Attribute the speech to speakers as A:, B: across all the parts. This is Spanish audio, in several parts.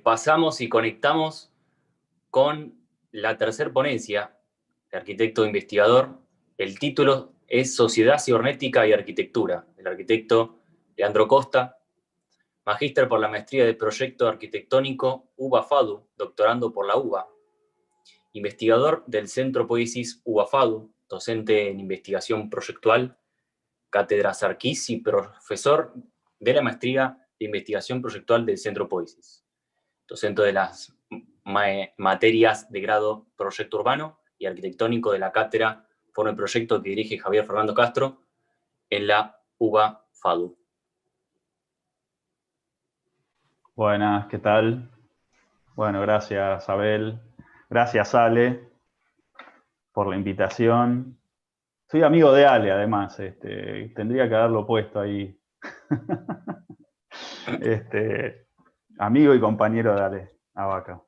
A: Pasamos y conectamos con la tercera ponencia de arquitecto investigador. El título es Sociedad Cibernética y Arquitectura, del arquitecto Leandro Costa, magíster por la maestría de Proyecto Arquitectónico UBA FADU, doctorando por la UBA, investigador del Centro Poiesis UBA FADU, docente en investigación proyectual, cátedra Sarkis y profesor de la maestría de investigación proyectual del Centro Poiesis, docente de las materias de grado Proyecto Urbano y Arquitectónico de la cátedra Forma el Proyecto que dirige Javier Fernando Castro en la UBA FADU.
B: Buenas, ¿qué tal? Bueno, gracias Abel, gracias Ale por la invitación. Soy amigo de Ale, además, tendría que haberlo puesto ahí. Amigo y compañero de Ale Abaca.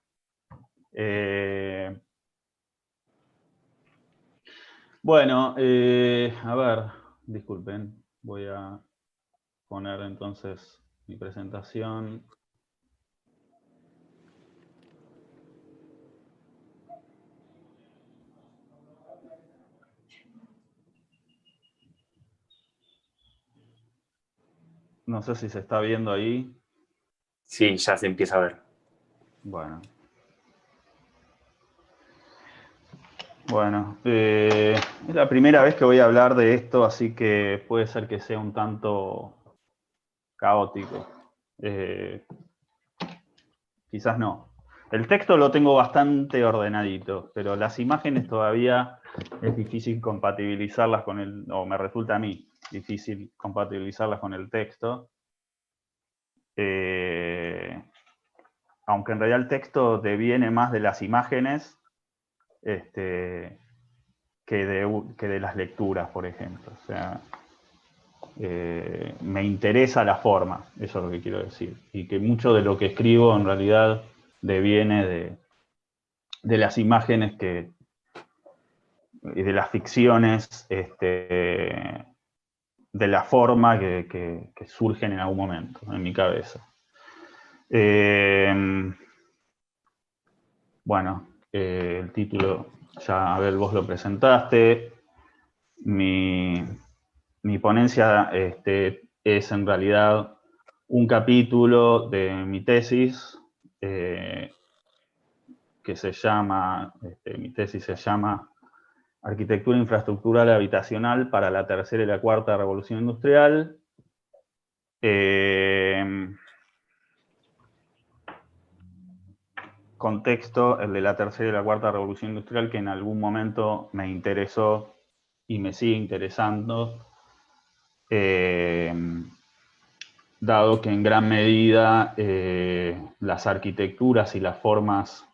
B: Bueno, a ver, disculpen, voy a poner entonces mi presentación. No sé si se está viendo ahí.
A: Sí, ya se empieza a ver.
B: Bueno. Bueno, es la primera vez que voy a hablar de esto, así que puede ser que sea un tanto caótico. Quizás no. El texto lo tengo bastante ordenadito, pero las imágenes todavía es difícil compatibilizarlas con el, o me resulta a mí difícil compatibilizarlas con el texto. Aunque en realidad el texto deviene más de las imágenes que de las lecturas, por ejemplo. O sea, me interesa la forma, eso es lo que quiero decir. Y que mucho de lo que escribo en realidad deviene de las imágenes y de las ficciones, de la forma que surgen en algún momento en mi cabeza. Bueno, el título, ya Abel, vos lo presentaste. Mi ponencia es en realidad un capítulo de mi tesis que se llama, mi tesis se llama Arquitectura Infraestructural Habitacional para la Tercera y la Cuarta Revolución Industrial. Contexto, el de la Tercera y la Cuarta Revolución Industrial, que en algún momento me interesó y me sigue interesando, dado que en gran medida las arquitecturas y las formas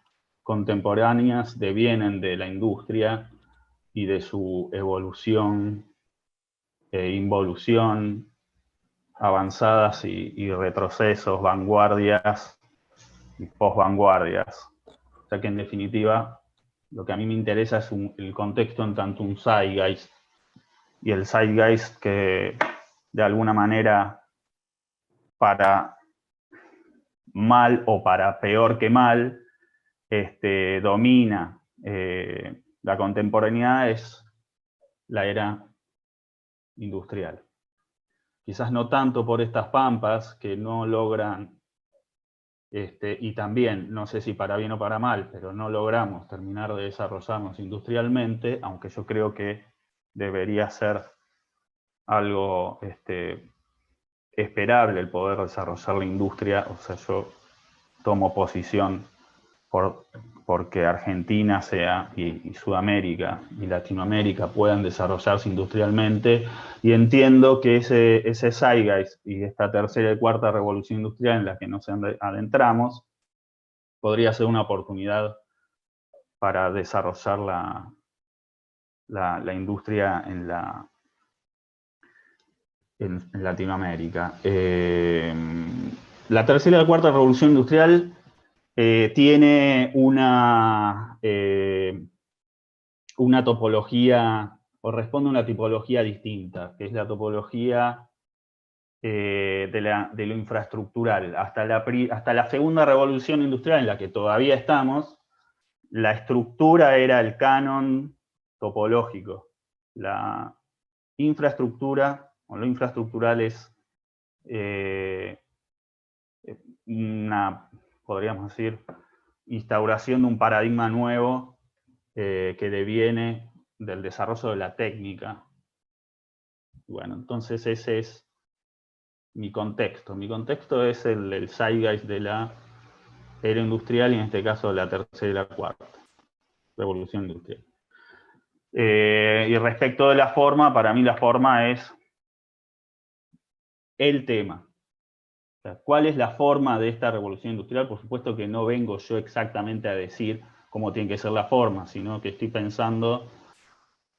B: contemporáneas devienen de la industria y de su evolución e involución, avanzadas y retrocesos, vanguardias y posvanguardias. O sea que en definitiva lo que a mí me interesa es el contexto en tanto un zeitgeist, y el zeitgeist que de alguna manera, para mal o para peor que mal, domina la contemporaneidad, es la era industrial. Quizás no tanto por estas pampas que no logran, y también, no sé si para bien o para mal, pero no logramos terminar de desarrollarnos industrialmente, aunque yo creo que debería ser algo esperable el poder desarrollar la industria. O sea, yo tomo posición porque Argentina sea, y Sudamérica y Latinoamérica puedan desarrollarse industrialmente, y entiendo que ese zeitgeist y esta tercera y cuarta revolución industrial en la que nos adentramos podría ser una oportunidad para desarrollar la industria en Latinoamérica. La tercera y la cuarta revolución industrial tiene una topología, o responde a una tipología distinta, que es la topología de lo infraestructural. Hasta la segunda revolución industrial, en la que todavía estamos, la estructura era el canon topológico. La infraestructura, o lo infraestructural es podríamos decir, instauración de un paradigma nuevo que deviene del desarrollo de la técnica. Bueno, entonces ese es mi contexto. Mi contexto es el zeitgeist de la era industrial y en este caso de la tercera y la cuarta revolución industrial. Y respecto de la forma, para mí la forma es el tema. O sea, ¿cuál es la forma de esta revolución industrial? Por supuesto que no vengo yo exactamente a decir cómo tiene que ser la forma, sino que estoy pensando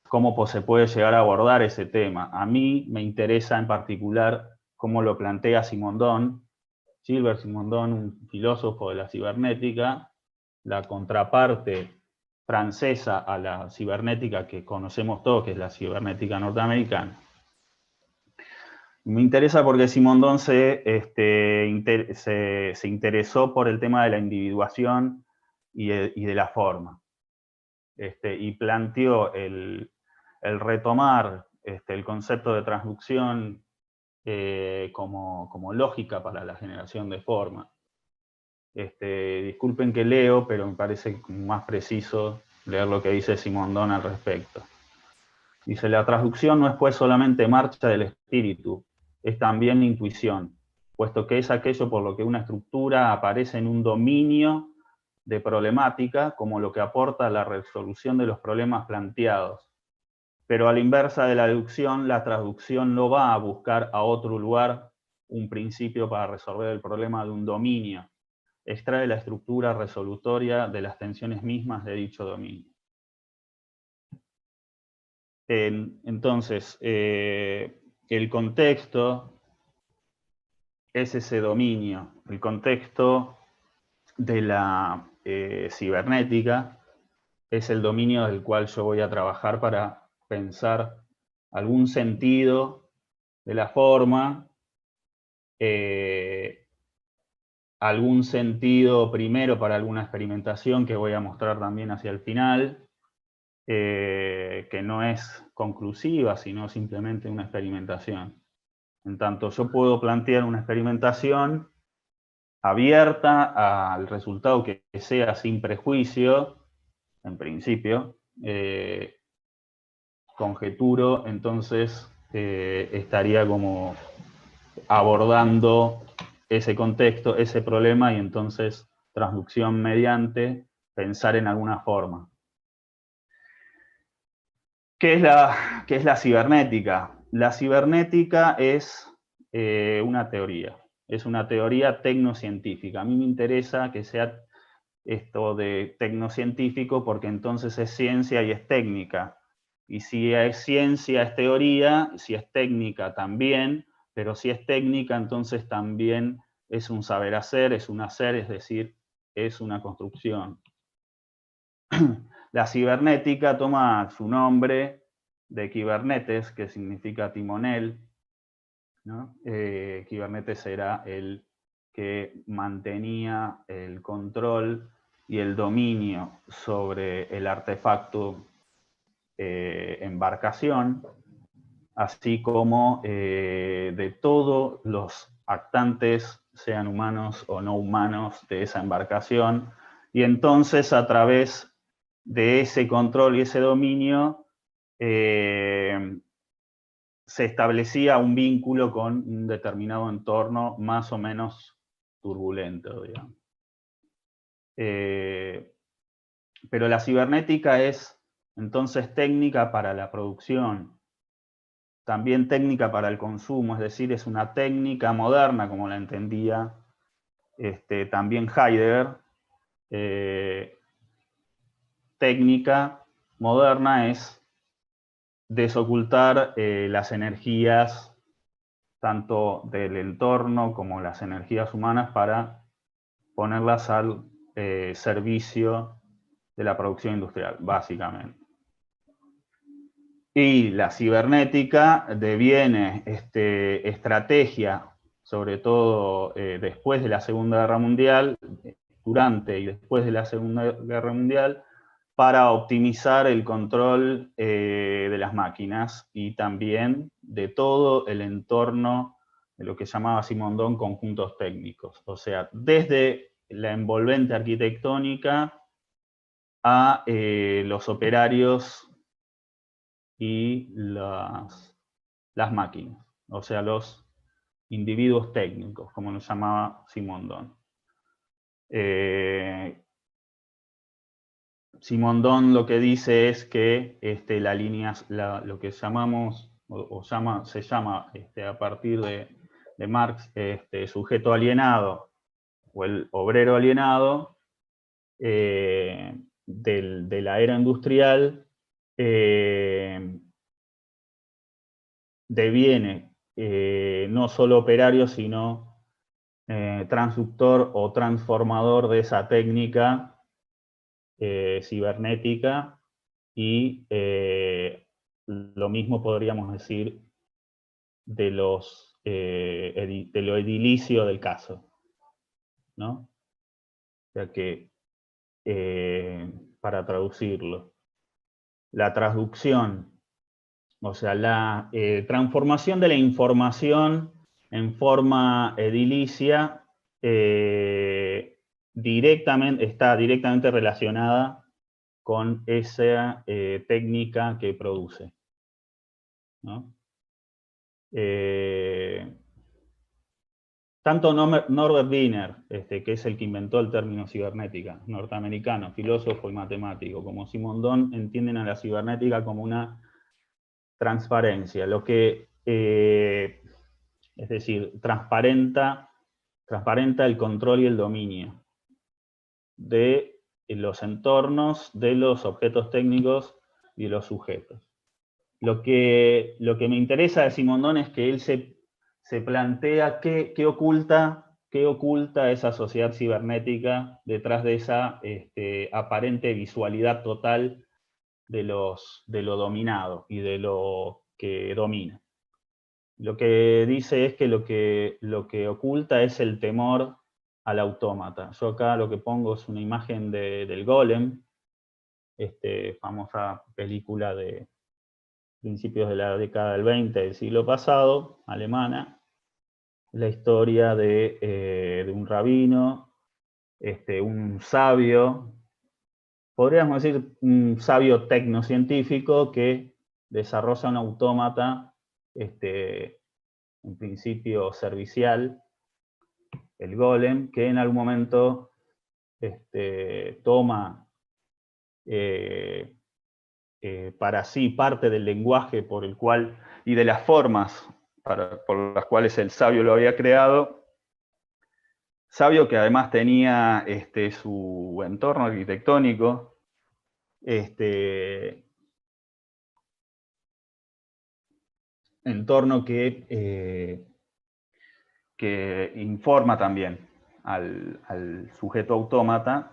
B: cómo se puede llegar a abordar ese tema. A mí me interesa en particular cómo lo plantea Simondon, Gilbert Simondon, un filósofo de la cibernética, la contraparte francesa a la cibernética que conocemos todos, que es la cibernética norteamericana. Me interesa porque Simondon se interesó por el tema de la individuación y de la forma. Y planteó el retomar el concepto de transducción como lógica para la generación de forma. Disculpen que leo, pero me parece más preciso leer lo que dice Simondon al respecto. Dice, la transducción no es pues solamente marcha del espíritu, es también intuición, puesto que es aquello por lo que una estructura aparece en un dominio de problemática como lo que aporta a la resolución de los problemas planteados. Pero a la inversa de la deducción, la transducción no va a buscar a otro lugar un principio para resolver el problema de un dominio. Extrae la estructura resolutoria de las tensiones mismas de dicho dominio. Entonces, el contexto es ese dominio. El contexto de la cibernética es el dominio del cual yo voy a trabajar para pensar algún sentido de la forma, algún sentido primero para alguna experimentación que voy a mostrar también hacia el final, que no es conclusiva, sino simplemente una experimentación. En tanto, yo puedo plantear una experimentación abierta al resultado que sea sin prejuicio, en principio, conjeturo, entonces estaría como abordando ese contexto, ese problema, y entonces transducción mediante pensar en alguna forma. ¿Qué es la cibernética? La cibernética es una teoría tecnocientífica. A mí me interesa que sea esto de tecnocientífico porque entonces es ciencia y es técnica. Y si es ciencia es teoría, si es técnica también, pero si es técnica entonces también es un saber hacer, es un hacer, es decir, es una construcción. La cibernética toma su nombre de Kibernetes, que significa timonel, ¿no? Kibernetes era el que mantenía el control y el dominio sobre el artefacto embarcación, así como de todos los actantes, sean humanos o no humanos, de esa embarcación. Y entonces, a través de ese control y ese dominio, se establecía un vínculo con un determinado entorno más o menos turbulento, digamos. Pero la cibernética es entonces técnica para la producción, también técnica para el consumo, es decir, es una técnica moderna, como la entendía también Heidegger. Técnica moderna es desocultar las energías tanto del entorno como las energías humanas para ponerlas al servicio de la producción industrial, básicamente. Y la cibernética deviene estrategia, sobre todo después de la Segunda Guerra Mundial, durante y después de la Segunda Guerra Mundial, para optimizar el control de las máquinas y también de todo el entorno de lo que llamaba Simondon conjuntos técnicos. O sea, desde la envolvente arquitectónica a los operarios y las máquinas, o sea, los individuos técnicos, como nos llamaba Simondon. Simondon lo que dice es que lo que llamamos, se llama a partir de Marx, sujeto alienado o el obrero alienado de la era industrial, deviene no solo operario, sino transductor o transformador de esa técnica cibernética y lo mismo podríamos decir de lo edilicio del caso, ¿no? O sea que, para traducirlo, la transducción, o sea, la transformación de la información en forma edilicia está directamente relacionada con esa técnica que produce, ¿no? Tanto Norbert Wiener, que es el que inventó el término cibernética, norteamericano, filósofo y matemático, como Simondon, entienden a la cibernética como una transparencia, lo que, es decir, transparenta el control y el dominio de los entornos, de los objetos técnicos y de los sujetos. Lo que me interesa de Simondon es que él se plantea qué oculta esa sociedad cibernética detrás de esa aparente visualidad total de lo dominado y de lo que domina. Lo que dice es que lo que oculta es el temor al autómata. Yo acá lo que pongo es una imagen del Golem, famosa película de principios de la década del 20 del siglo pasado, alemana, la historia de un rabino, un sabio, podríamos decir un sabio tecnocientífico que desarrolla un autómata, en principio servicial, el golem, que en algún momento toma para sí parte del lenguaje por el cual y de las formas por las cuales el sabio lo había creado, sabio que además tenía su entorno arquitectónico, entorno que informa también al sujeto autómata.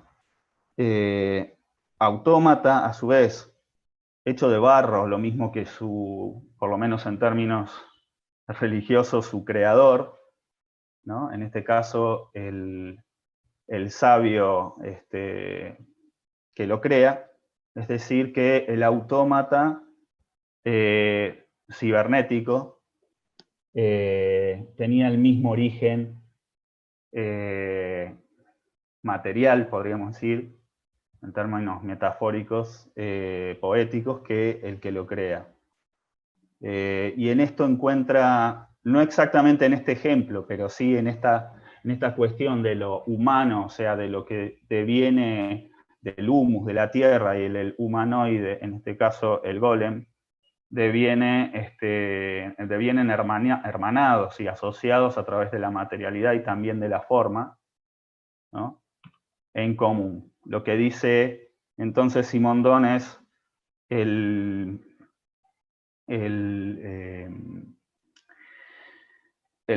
B: Autómata, a su vez, hecho de barro, lo mismo que por lo menos en términos religiosos, su creador, ¿no? En este caso, el sabio que lo crea, es decir, que el autómata cibernético tenía el mismo origen material, podríamos decir, en términos metafóricos, poéticos, que el que lo crea. Y en esto encuentra, no exactamente en este ejemplo, pero sí en esta cuestión de lo humano, o sea, de lo que deviene del humus, de la tierra, y el humanoide, en este caso el golem, devienen hermanados y asociados a través de la materialidad y también de la forma, ¿no? En común. Lo que dice entonces Simondon es el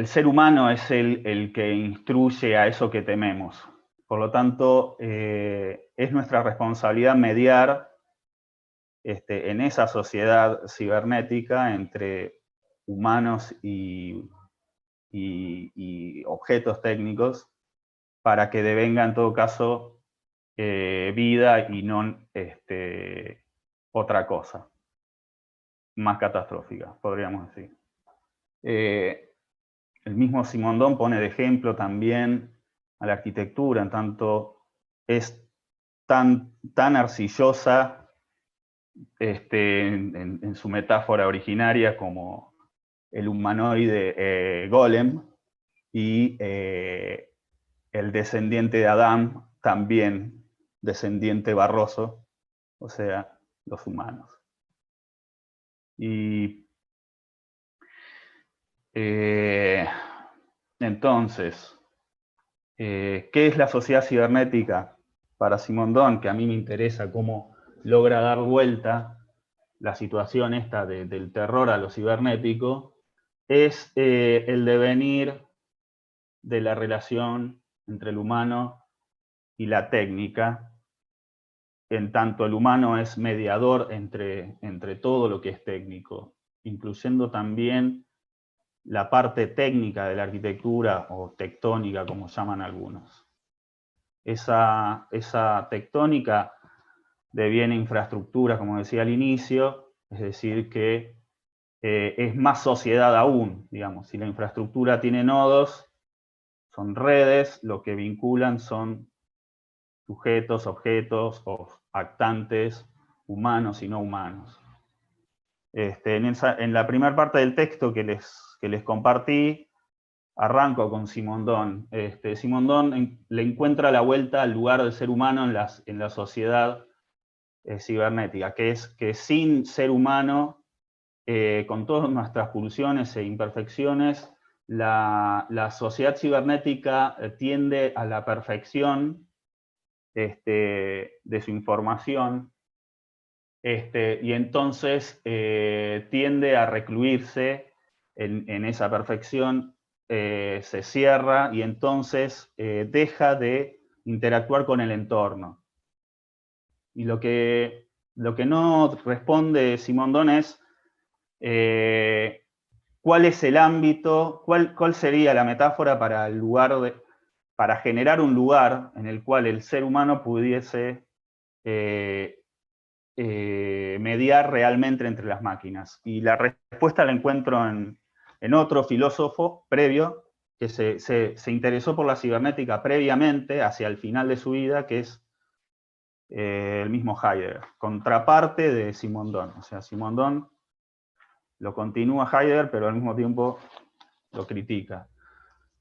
B: ser humano es el que instruye a eso que tememos. Por lo tanto, es nuestra responsabilidad mediar en esa sociedad cibernética entre humanos y objetos técnicos, para que devenga en todo caso vida y no otra cosa más catastrófica, podríamos decir. El mismo Simondon pone de ejemplo también a la arquitectura, en tanto es tan arcillosa en su metáfora originaria como el humanoide Golem, y el descendiente de Adán, también descendiente barroso, o sea, los humanos. Y entonces, ¿qué es la sociedad cibernética? Para Simondon, que a mí me interesa cómo logra dar vuelta la situación esta del terror a lo cibernético, es el devenir de la relación entre el humano y la técnica, en tanto el humano es mediador entre todo lo que es técnico, incluyendo también la parte técnica de la arquitectura, o tectónica, como llaman algunos. Esa tectónica deviene infraestructura, como decía al inicio, es decir, que es más sociedad aún, digamos. Si la infraestructura tiene nodos, son redes, lo que vinculan son sujetos, objetos o actantes, humanos y no humanos. En la primera parte del texto que les compartí, arranco con Simondon. Simondon le encuentra la vuelta al lugar del ser humano en la sociedad cibernética, que es que sin ser humano, con todas nuestras pulsiones e imperfecciones, la sociedad cibernética tiende a la perfección de su información, y entonces tiende a recluirse en esa perfección, se cierra y entonces deja de interactuar con el entorno. Y lo que no responde Simondon es cuál es el ámbito, cuál sería la metáfora para el lugar para generar un lugar en el cual el ser humano pudiese mediar realmente entre las máquinas. Y la respuesta la encuentro en otro filósofo previo que se interesó por la cibernética previamente, hacia el final de su vida, que es el mismo Heidegger, contraparte de Simondon. O sea, Simondon lo continúa Heidegger, pero al mismo tiempo lo critica.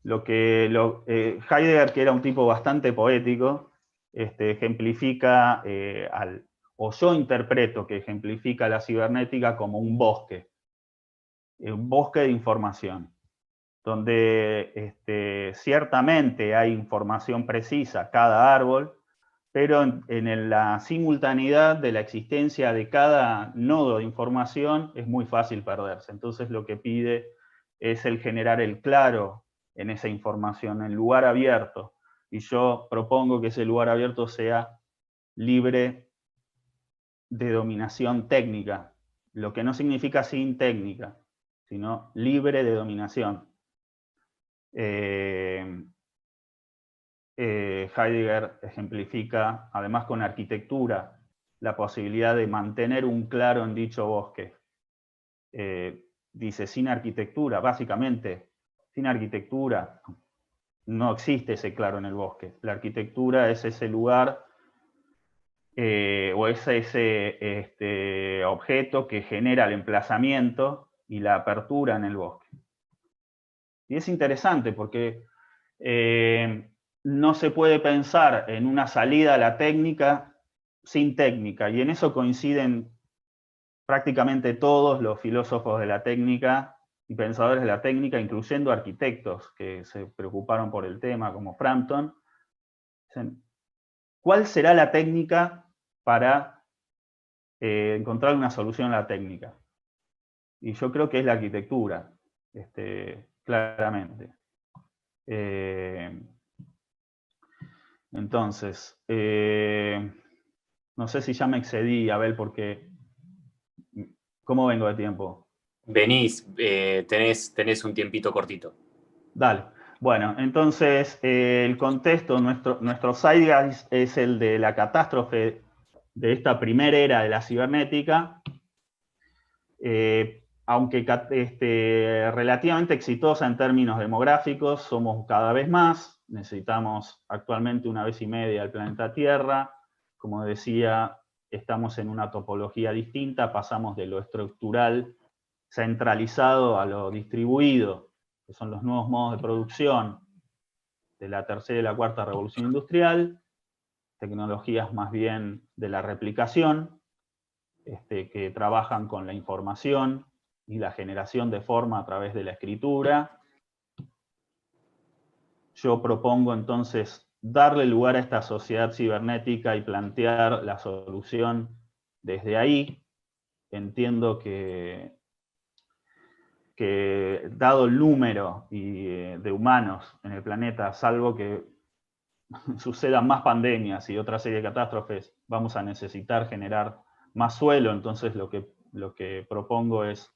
B: Heidegger, que era un tipo bastante poético, ejemplifica, o yo interpreto que ejemplifica la cibernética como un bosque de información, donde ciertamente hay información precisa, cada árbol, pero en la simultaneidad de la existencia de cada nodo de información es muy fácil perderse. Entonces lo que pide es el generar el claro en esa información, en lugar abierto. Y yo propongo que ese lugar abierto sea libre de dominación técnica, lo que no significa sin técnica, sino libre de dominación. Heidegger ejemplifica, además con arquitectura, la posibilidad de mantener un claro en dicho bosque. Dice, sin arquitectura, básicamente, sin arquitectura no existe ese claro en el bosque. La arquitectura es ese lugar o es ese objeto que genera el emplazamiento y la apertura en el bosque. Y es interesante porque no se puede pensar en una salida a la técnica sin técnica, y en eso coinciden prácticamente todos los filósofos de la técnica y pensadores de la técnica, incluyendo arquitectos que se preocuparon por el tema, como Frampton. ¿Cuál será la técnica para encontrar una solución a la técnica? Y yo creo que es la arquitectura, claramente. Entonces, no sé si ya me excedí, Abel, porque ¿Cómo vengo de tiempo?
A: Venís, tenés un tiempito cortito.
B: Dale. Bueno, entonces el contexto, nuestro zeitgeist es el de la catástrofe de esta primera era de la cibernética, aunque relativamente exitosa en términos demográficos, somos cada vez más, necesitamos actualmente 1,5 veces el planeta Tierra, como decía, estamos en una topología distinta, pasamos de lo estructural centralizado a lo distribuido, que son los nuevos modos de producción de la tercera y la cuarta revolución industrial, tecnologías más bien de la replicación, que trabajan con la información y la generación de forma a través de la escritura. Yo propongo entonces darle lugar a esta sociedad cibernética y plantear la solución desde ahí. Entiendo que dado el número de humanos en el planeta, salvo que sucedan más pandemias y otra serie de catástrofes, vamos a necesitar generar más suelo. Entonces lo que propongo es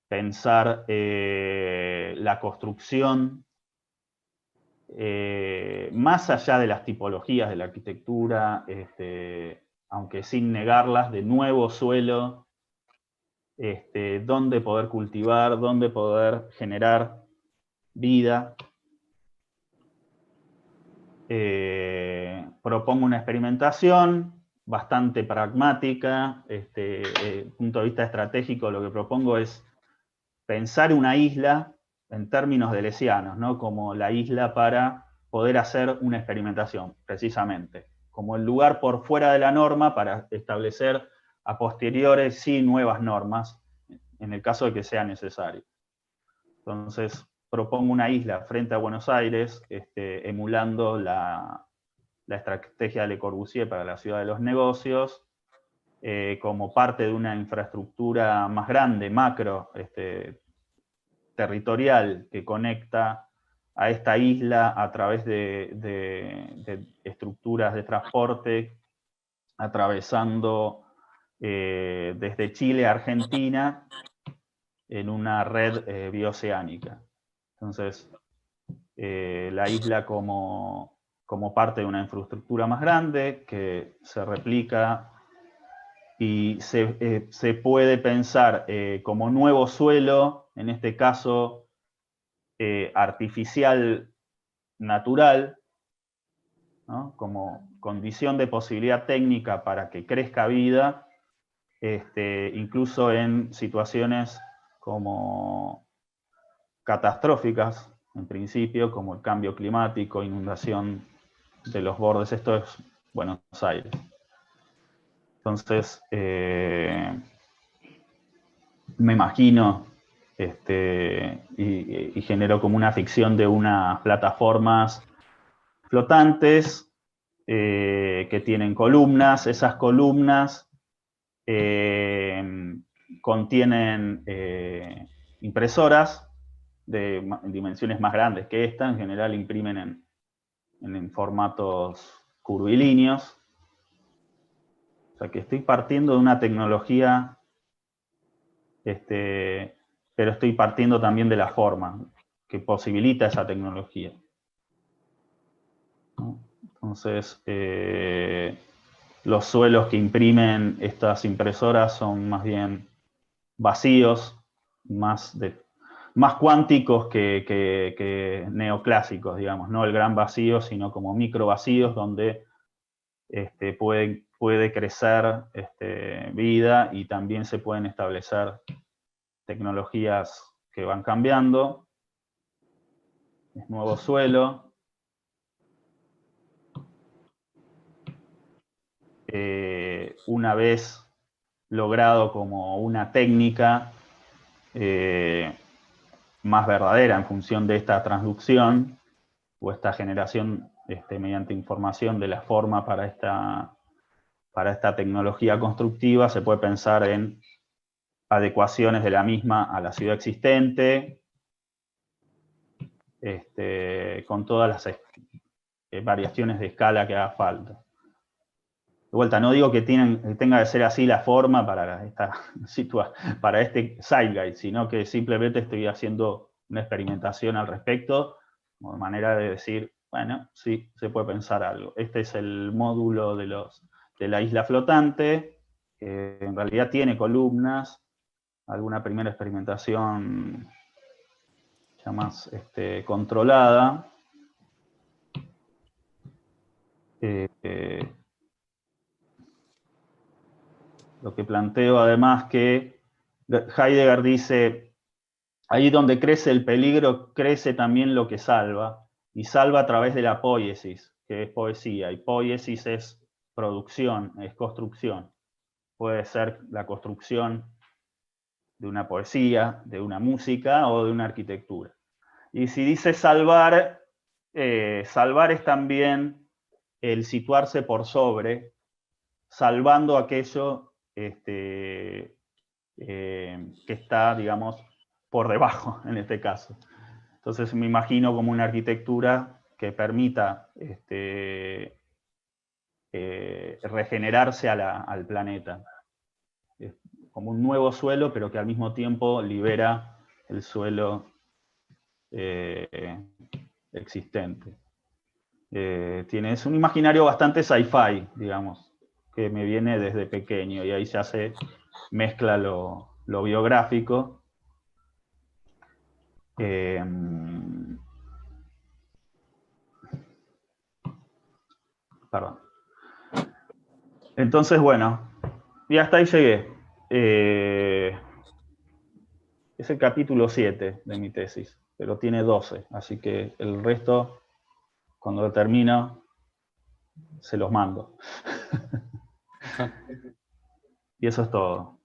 B: pensar la construcción más allá de las tipologías de la arquitectura, aunque sin negarlas, de nuevo suelo, donde poder cultivar, donde poder generar vida. Propongo una experimentación bastante pragmática. Punto de vista estratégico, lo que propongo es pensar una isla en términos deleuzianos, ¿no? Como la isla para poder hacer una experimentación, precisamente. Como el lugar por fuera de la norma para establecer a posteriores sí nuevas normas, en el caso de que sea necesario. Entonces, propongo una isla frente a Buenos Aires, emulando la estrategia de Le Corbusier para la ciudad de los negocios, como parte de una infraestructura más grande, macro, territorial, que conecta a esta isla a través de estructuras de transporte, atravesando desde Chile a Argentina en una red bioceánica. Entonces, la isla como parte de una infraestructura más grande que se replica y se puede pensar como nuevo suelo, en este caso artificial natural, ¿no? Como condición de posibilidad técnica para que crezca vida, incluso en situaciones como catastróficas, en principio, como el cambio climático, inundación de los bordes. Esto es Buenos Aires. Entonces, me imagino y genero como una ficción de unas plataformas flotantes que tienen columnas. Esas columnas contienen impresoras de dimensiones más grandes que esta. En general imprimen en formatos curvilíneos. O sea que estoy partiendo de una tecnología, pero estoy partiendo también de la forma que posibilita esa tecnología. Entonces, los suelos que imprimen estas impresoras son más bien vacíos, más cuánticos que neoclásicos, digamos, no el gran vacío, sino como micro vacíos donde puede crecer vida, y también se pueden establecer tecnologías que van cambiando. Es nuevo suelo. Una vez logrado como una técnica más verdadera en función de esta transducción o esta generación mediante información de la forma para esta tecnología constructiva, se puede pensar en adecuaciones de la misma a la ciudad existente, con todas las variaciones de escala que haga falta. vuelta, no digo que tenga que ser así la forma para este Zeitgeist, sino que simplemente estoy haciendo una experimentación al respecto, como manera de decir, bueno, sí, se puede pensar algo. Este es el módulo de la isla flotante, que en realidad tiene columnas, alguna primera experimentación ya más controlada. Lo que planteo además que Heidegger dice, ahí donde crece el peligro, crece también lo que salva, y salva a través de la poiesis, que es poesía, y poiesis es producción, es construcción. Puede ser la construcción de una poesía, de una música o de una arquitectura. Y si dice salvar, salvar es también el situarse por sobre, salvando aquello que está, digamos, por debajo, en este caso. Entonces me imagino como una arquitectura que permita regenerarse al planeta. Es como un nuevo suelo, pero que al mismo tiempo libera el suelo existente. Es un imaginario bastante sci-fi, digamos, que me viene desde pequeño, y ahí se mezcla lo biográfico. Perdón. Entonces, bueno, y hasta ahí llegué. Es el capítulo 7 de mi tesis, pero tiene 12, así que el resto, cuando lo termino, se los mando. Y eso es todo.